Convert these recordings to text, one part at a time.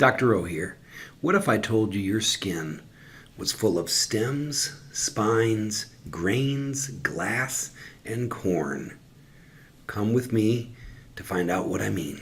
Dr. O here. What if I told you your skin was full of stems, spines, grains, glass, and corn? Come with me to find out what I mean.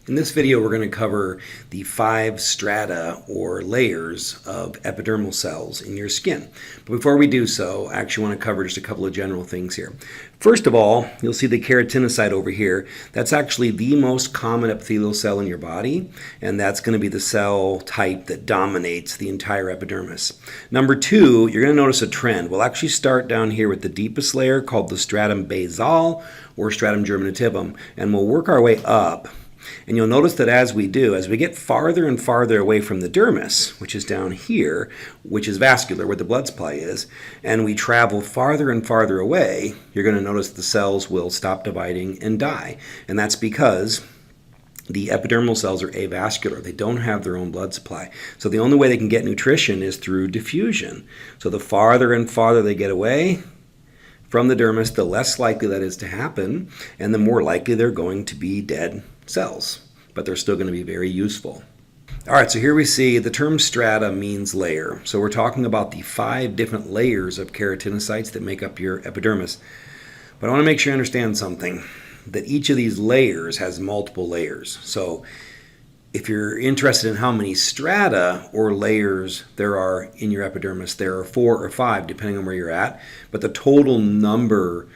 In this video, we're going to cover the 5 strata or layers of epidermal cells in your skin. But before we do so, I actually want to cover just a couple of general things here. First of all, you'll see the keratinocyte over here. That's actually the most common epithelial cell in your body, and that's going to be the cell type that dominates the entire epidermis. Number 2, you're going to notice a trend. We'll actually start down here with the deepest layer called the stratum basale or stratum germinativum, and we'll work our way up. And you'll notice that as we get farther and farther away from the dermis, which is down here, which is vascular, where the blood supply is, and we travel farther and farther away, you're going to notice the cells will stop dividing and die. And that's because the epidermal cells are avascular. They don't have their own blood supply. So the only way they can get nutrition is through diffusion. So the farther and farther they get away from the dermis, the less likely that is to happen, and the more likely they're going to be dead cells, but they're still going to be very useful. All right, so here we see the term strata means layer. So we're talking about the 5 different layers of keratinocytes that make up your epidermis. But I want to make sure you understand something, that each of these layers has multiple layers. So if you're interested in how many strata or layers there are in your epidermis, there are 4 or 5, depending on where you're at. But the total number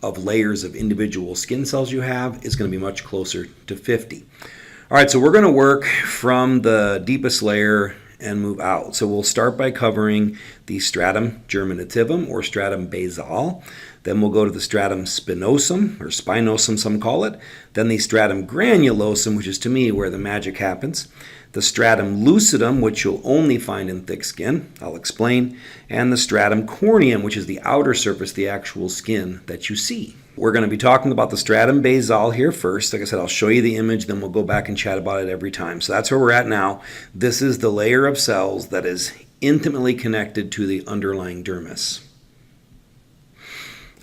of layers of individual skin cells you have is going to be much closer to 50. All right, so we're going to work from the deepest layer and move out. So we'll start by covering the stratum germinativum or stratum basale. Then we'll go to the stratum spinosum or spinosum, some call it. Then the stratum granulosum, which is to me where the magic happens. The stratum lucidum, which you'll only find in thick skin, I'll explain, and the stratum corneum, which is the outer surface, the actual skin that you see. We're going to be talking about the stratum basale here first. Like I said, I'll show you the image, then we'll go back and chat about it every time. So that's where we're at now. This is the layer of cells that is intimately connected to the underlying dermis.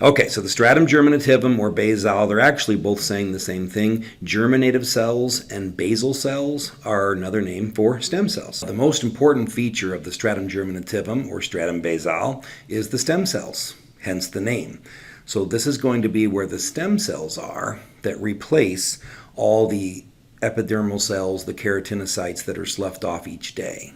Okay, so the stratum germinativum or basale, they're actually both saying the same thing. Germinative cells and basal cells are another name for stem cells. The most important feature of the stratum germinativum or stratum basale is the stem cells, hence the name. So this is going to be where the stem cells are that replace all the epidermal cells, the keratinocytes that are sloughed off each day.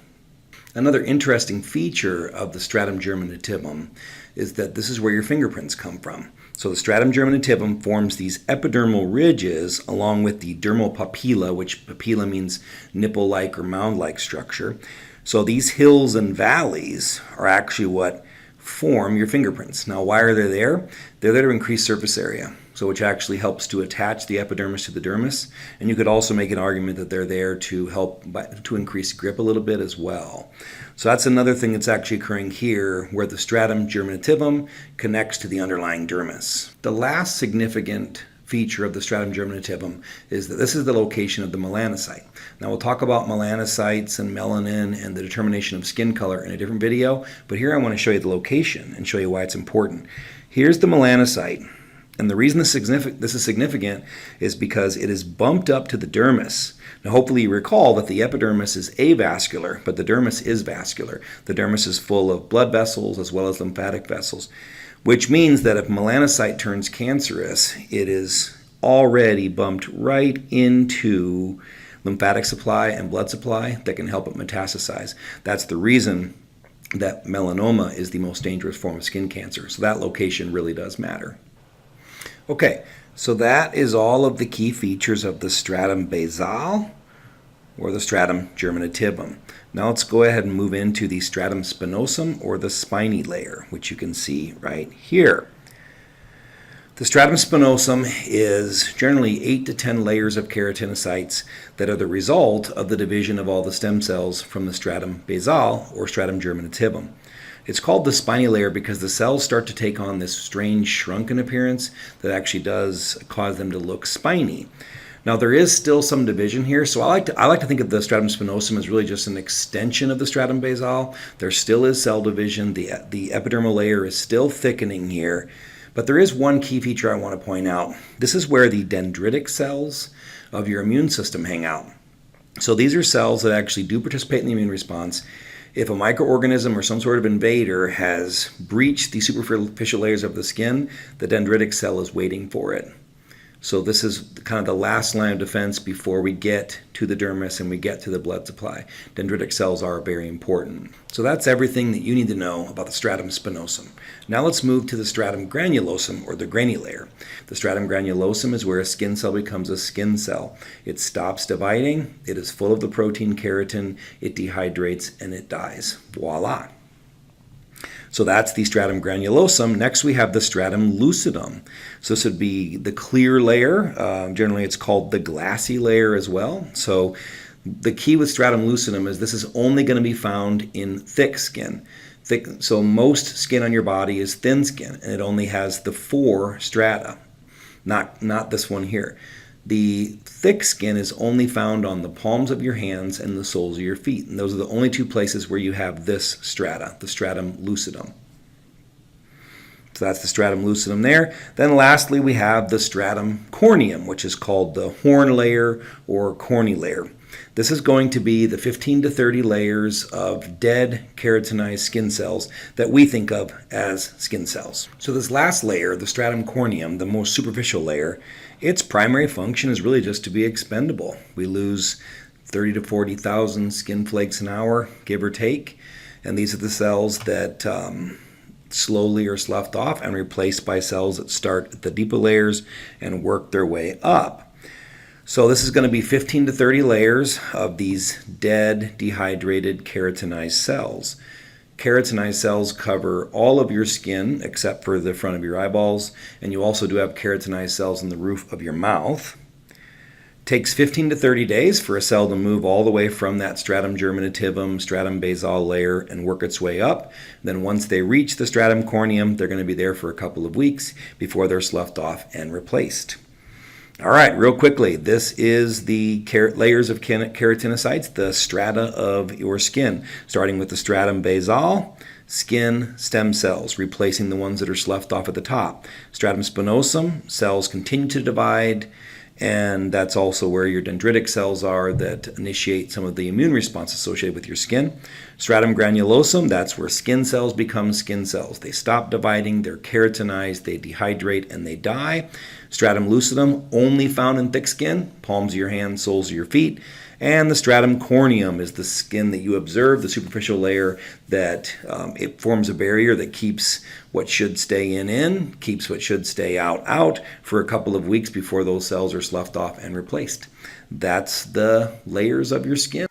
Another interesting feature of the stratum germinativum is that this is where your fingerprints come from. So the stratum germinativum forms these epidermal ridges along with the dermal papilla, which papilla means nipple-like or mound-like structure. So these hills and valleys are actually what form your fingerprints. Now, why are they there? They're there to increase surface area, so which actually helps to attach the epidermis to the dermis. And you could also make an argument that they're there to help to increase grip a little bit as well. So that's another thing that's actually occurring here, where the stratum germinativum connects to the underlying dermis. The last significant feature of the stratum germinativum is that this is the location of the melanocyte. Now we'll talk about melanocytes and melanin and the determination of skin color in a different video, but here I want to show you the location and show you why it's important. Here's the melanocyte, and the reason this is significant is because it is bumped up to the dermis. Now hopefully you recall that the epidermis is avascular, but the dermis is vascular. The dermis is full of blood vessels as well as lymphatic vessels, which means that if melanocyte turns cancerous, it is already bumped right into lymphatic supply and blood supply that can help it metastasize. That's the reason that melanoma is the most dangerous form of skin cancer. So that location really does matter. Okay, so that is all of the key features of the stratum basale or the stratum germinativum. Now let's go ahead and move into the stratum spinosum or the spiny layer, which you can see right here. The stratum spinosum is generally 8 to 10 layers of keratinocytes that are the result of the division of all the stem cells from the stratum basale or stratum germinativum. It's called the spiny layer because the cells start to take on this strange shrunken appearance that actually does cause them to look spiny. Now there is still some division here, so I like to think of the stratum spinosum as really just an extension of the stratum basale. There still is cell division. The epidermal layer is still thickening here, but there is one key feature I want to point out. This is where the dendritic cells of your immune system hang out. So these are cells that actually do participate in the immune response. If a microorganism or some sort of invader has breached the superficial layers of the skin, the dendritic cell is waiting for it. So this is kind of the last line of defense before we get to the dermis and we get to the blood supply. Dendritic cells are very important. So that's everything that you need to know about the stratum spinosum. Now let's move to the stratum granulosum, or the grainy layer. The stratum granulosum is where a skin cell becomes a skin cell. It stops dividing, it is full of the protein keratin, it dehydrates, and it dies. Voila! So that's the stratum granulosum. Next we have the stratum lucidum. So this would be the clear layer. Generally it's called the glassy layer as well. So the key with stratum lucidum is this is only going to be found in thick skin. So most skin on your body is thin skin, and it only has the 4 strata, not this one here. The thick skin is only found on the palms of your hands and the soles of your feet. And those are the only 2 places where you have this strata, the stratum lucidum. So that's the stratum lucidum there. Then lastly, we have the stratum corneum, which is called the horn layer or corny layer. This is going to be the 15 to 30 layers of dead keratinized skin cells that we think of as skin cells. So this last layer, the stratum corneum, the most superficial layer, its primary function is really just to be expendable. We lose 30 to 40,000 skin flakes an hour, give or take, and these are the cells that slowly are sloughed off and replaced by cells that start at the deeper layers and work their way up. So this is going to be 15 to 30 layers of these dead, dehydrated, keratinized cells. Keratinized cells cover all of your skin except for the front of your eyeballs, and you also do have keratinized cells in the roof of your mouth. It takes 15 to 30 days for a cell to move all the way from that stratum germinativum, stratum basale layer and work its way up. Then once they reach the stratum corneum, they're going to be there for a couple of weeks before they're sloughed off and replaced. All right, real quickly, this is the layers of keratinocytes, the strata of your skin, starting with the stratum basale, skin stem cells, replacing the ones that are sloughed off at the top. Stratum spinosum, cells continue to divide, and that's also where your dendritic cells are that initiate some of the immune response associated with your skin. Stratum granulosum, that's where skin cells become skin cells. They stop dividing, they're keratinized, they dehydrate, and they die. Stratum lucidum, only found in thick skin, palms of your hands, soles of your feet. And the stratum corneum is the skin that you observe, the superficial layer that it forms a barrier that keeps what should stay in, keeps what should stay out for a couple of weeks before those cells are sloughed off and replaced. That's the layers of your skin.